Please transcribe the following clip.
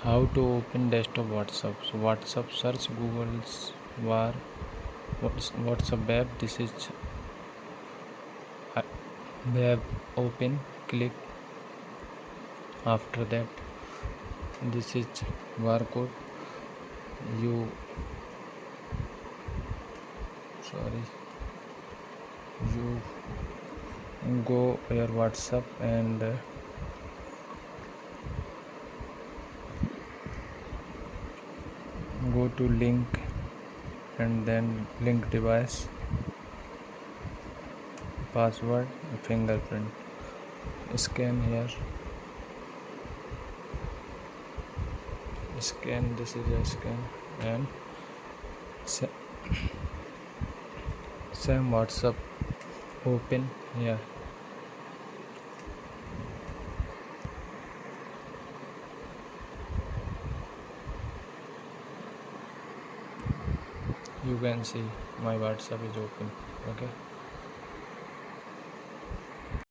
How to open desktop WhatsApp? So WhatsApp, search Google's var WhatsApp web. This is uh, web open. Click. After that, this is barcode. You sorry. You go your WhatsApp and go to link and then link device, password, fingerprint. Scan here. Scan. This is a scan and same WhatsApp open here. You can see my WhatsApp is open. Okay.